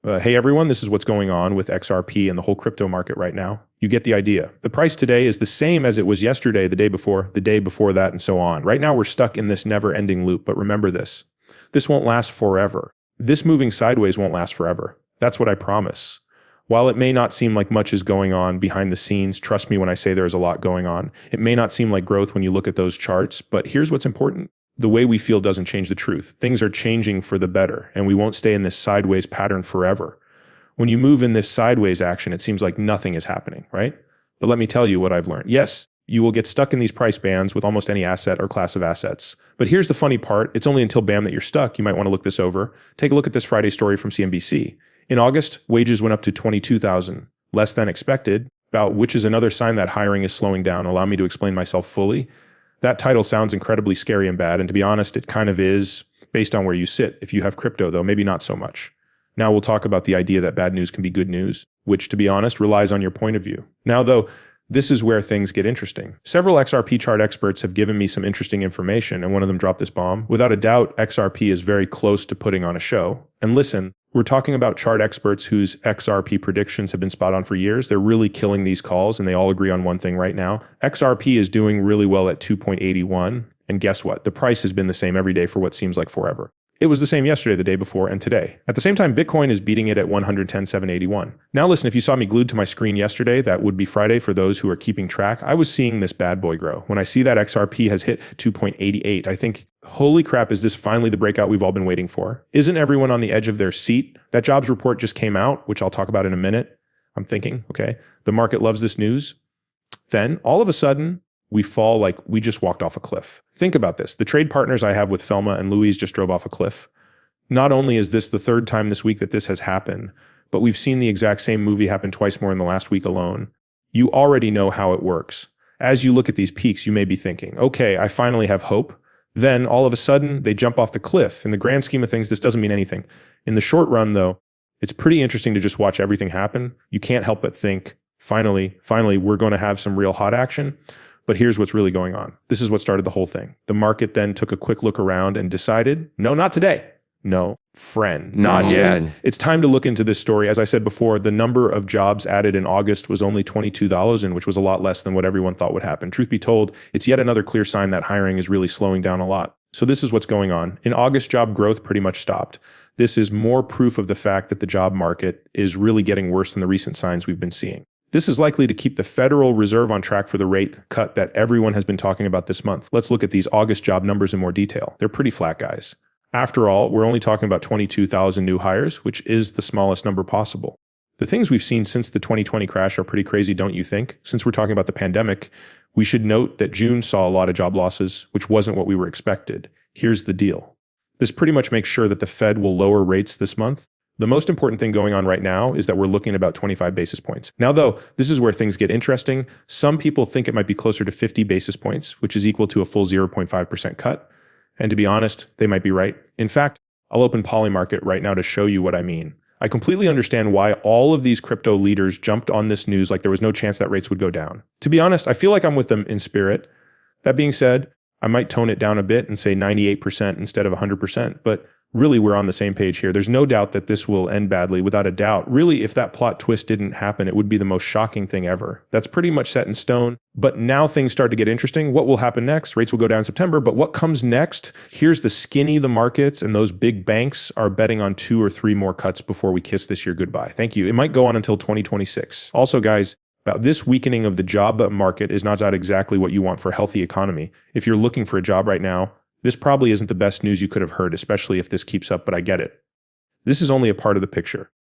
Hey everyone, this is what's going on with XRP and the whole crypto market right now. You get the idea. The price today is the same as it was yesterday, the day before that, and so on. Right now we're stuck in this never-ending loop, but remember this. This won't last forever. This moving sideways won't last forever. That's what I promise. While it may not seem like much is going on behind the scenes, trust me when I say there's a lot going on. It may not seem like growth when you look at those charts, but here's what's important. The way we feel doesn't change the truth. Things are changing for the better, and we won't stay in this sideways pattern forever. When you move in this sideways action, it seems like nothing is happening, right? But let me tell you what I've learned. Yes, you will get stuck in these price bands with almost any asset or class of assets. But here's the funny part. It's only until BAM that you're stuck. You might want to look this over. Take a look at this Friday story from CNBC. In August, wages went up to 22,000, less than expected, which is another sign that hiring is slowing down. Allow me to explain myself fully. That title sounds incredibly scary and bad, and to be honest, it kind of is based on where you sit. If you have crypto, though, maybe not so much. Now we'll talk about the idea that bad news can be good news, which, to be honest, relies on your point of view. Now, though, this is where things get interesting. Several XRP chart experts have given me some interesting information, and one of them dropped this bomb. Without a doubt, XRP is very close to putting on a show. And listen, we're talking about chart experts whose XRP predictions have been spot on for years. They're really killing these calls, and they all agree on one thing right now. XRP is doing really well at 2.81, and guess what? The price has been the same every day for what seems like forever. It was the same yesterday, the day before, and today. At the same time, Bitcoin is beating it at 110,781. Now listen, if you saw me glued to my screen yesterday, that would be Friday for those who are keeping track, I was seeing this bad boy grow. When I see that XRP has hit 2.88, I think, holy crap, is this finally the breakout we've all been waiting for? Isn't everyone on the edge of their seat? That jobs report just came out, which I'll talk about in a minute. I'm thinking, okay, the market loves this news. Then, all of a sudden, we fall like we just walked off a cliff. Think about this. The trade partners I have with Felma and Louise just drove off a cliff. Not only is this the third time this week that this has happened, but we've seen the exact same movie happen twice more in the last week alone. You already know how it works. As you look at these peaks, you may be thinking, okay, I finally have hope. Then all of a sudden, they jump off the cliff. In the grand scheme of things, this doesn't mean anything. In the short run, though, it's pretty interesting to just watch everything happen. You can't help but think, finally, we're going to have some real hot action. But here's what's really going on. This is what started the whole thing. The market then took a quick look around and decided, no, not today. No, friend, not yet. It's time to look into this story. As I said before, the number of jobs added in August was only 22,000, which was a lot less than what everyone thought would happen. Truth be told, it's yet another clear sign that hiring is really slowing down a lot. So this is what's going on. In August, job growth pretty much stopped. This is more proof of the fact that the job market is really getting worse than the recent signs we've been seeing. This is likely to keep the Federal Reserve on track for the rate cut that everyone has been talking about this month. Let's look at these August job numbers in more detail. They're pretty flat, guys. After all, we're only talking about 22,000 new hires, which is the smallest number possible. The things we've seen since the 2020 crash are pretty crazy, don't you think? Since we're talking about the pandemic, we should note that June saw a lot of job losses, which wasn't what we were expected. Here's the deal. This pretty much makes sure that the Fed will lower rates this month. The most important thing going on right now is that we're looking at about 25 basis points. Now, though, this is where things get interesting. Some people think it might be closer to 50 basis points, which is equal to a full 0.5% cut. And to be honest, they might be right. In fact, I'll open Polymarket right now to show you what I mean. I completely understand why all of these crypto leaders jumped on this news like there was no chance that rates would go down. To be honest, I feel like I'm with them in spirit. That being said, I might tone it down a bit and say 98% instead of 100%, but really, we're on the same page here. There's no doubt that this will end badly, without a doubt. Really, if that plot twist didn't happen, it would be the most shocking thing ever. That's pretty much set in stone. But now things start to get interesting. What will happen next? Rates will go down in September, but what comes next? Here's the skinny the markets and those big banks are betting on 2 or 3 more cuts before we kiss this year goodbye. Thank you. It might go on until 2026. Also, guys, about this weakening of the job market is not exactly what you want for a healthy economy. If you're looking for a job right now, this probably isn't the best news you could have heard, especially if this keeps up, but I get it. This is only a part of the picture.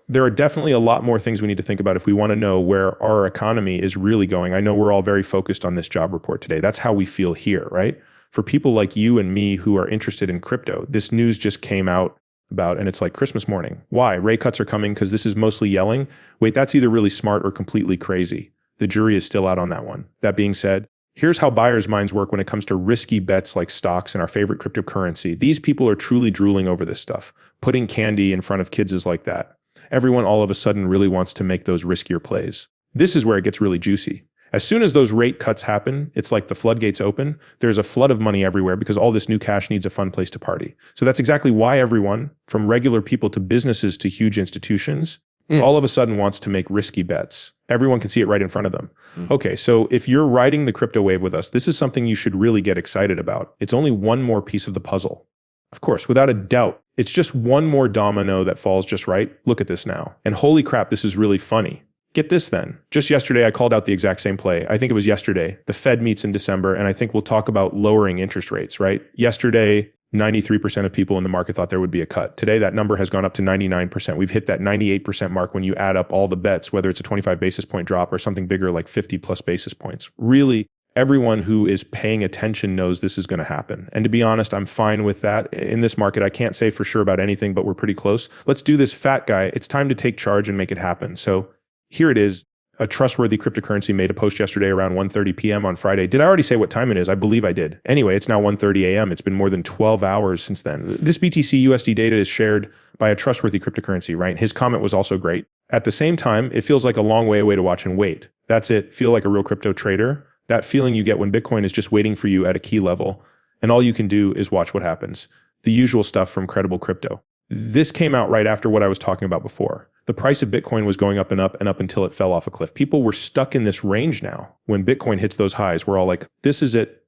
There are definitely a lot more things we need to think about if we want to know where our economy is really going. I know we're all very focused on this job report today. That's how we feel here, right? For people like you and me who are interested in crypto, this news just came out and it's like Christmas morning. Why? Rate cuts are coming because this is mostly yelling. Wait, that's either really smart or completely crazy. The jury is still out on that one. That being said, here's how buyers' minds work when it comes to risky bets like stocks and our favorite cryptocurrency. These people are truly drooling over this stuff. Putting candy in front of kids is like that. Everyone all of a sudden really wants to make those riskier plays. This is where it gets really juicy. As soon as those rate cuts happen, it's like the floodgates open. There's a flood of money everywhere because all this new cash needs a fun place to party. So that's exactly why everyone, from regular people to businesses to huge institutions, all of a sudden wants to make risky bets. Everyone can see it right in front of them. Okay, so if you're riding the crypto wave with us, this is something you should really get excited about. It's only one more piece of the puzzle. Of course, without a doubt, it's just one more domino that falls just right. Look at this now. And holy crap, this is really funny. Get this then. Just yesterday, I called out the exact same play. I think it was yesterday. The Fed meets in December, and I think we'll talk about lowering interest rates, right? Yesterday, 93% of people in the market thought there would be a cut. Today, that number has gone up to 99%. We've hit that 98% mark when you add up all the bets, whether it's a 25 basis point drop or something bigger like 50 plus basis points. Really, everyone who is paying attention knows this is going to happen. And to be honest, I'm fine with that. In this market, I can't say for sure about anything, but we're pretty close. Let's do this, fat guy. It's time to take charge and make it happen. So here it is. A trustworthy cryptocurrency made a post yesterday around 1:30 p.m. on Friday. Did I already say what time it is? I believe I did. Anyway, it's now 1:30 a.m. It's been more than 12 hours since then. This BTC USD data is shared by a trustworthy cryptocurrency, right? His comment was also great. At the same time, it feels like a long way away to watch and wait. That's it. Feel like a real crypto trader. That feeling you get when Bitcoin is just waiting for you at a key level, and all you can do is watch what happens. The usual stuff from credible crypto. This came out right after what I was talking about before. The price of Bitcoin was going up and up and up until it fell off a cliff. People were stuck in this range now. When Bitcoin hits those highs, we're all like, this is it.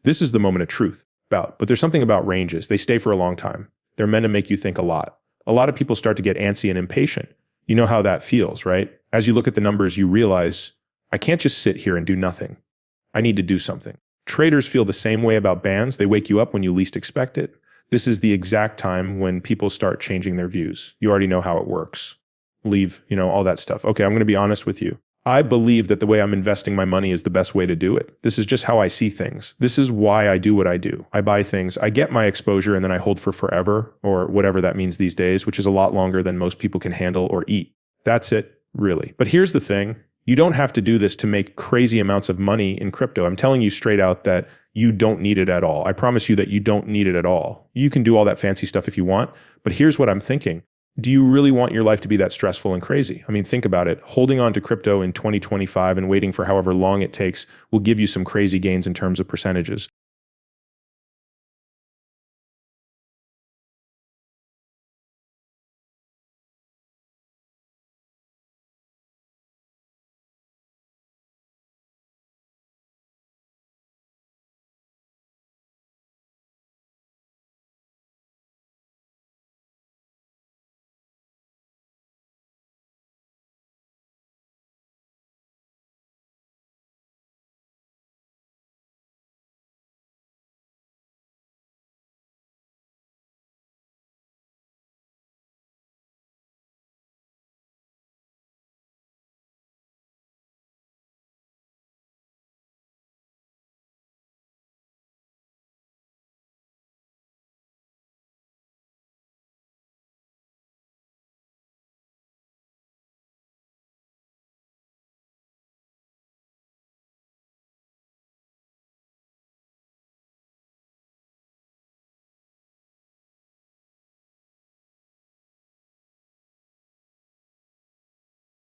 This is the moment of truth about. But there's something about ranges. They stay for a long time. They're meant to make you think a lot. A lot of people start to get antsy and impatient. You know how that feels, right? As you look at the numbers, you realize, I can't just sit here and do nothing. I need to do something. Traders feel the same way about bans. They wake you up when you least expect it. This is the exact time when people start changing their views. You already know how it works. Leave, all that stuff. Okay, I'm going to be honest with you. I believe that the way I'm investing my money is the best way to do it. This is just how I see things. This is why I do what I do. I buy things, I get my exposure, and then I hold for forever, or whatever that means these days, which is a lot longer than most people can handle or eat. That's it, really. But here's the thing. You don't have to do this to make crazy amounts of money in crypto. I'm telling you straight out that you don't need it at all. I promise you that you don't need it at all. You can do all that fancy stuff if you want, but here's what I'm thinking. Do you really want your life to be that stressful and crazy? I mean, think about it. Holding on to crypto in 2025 and waiting for however long it takes will give you some crazy gains in terms of percentages.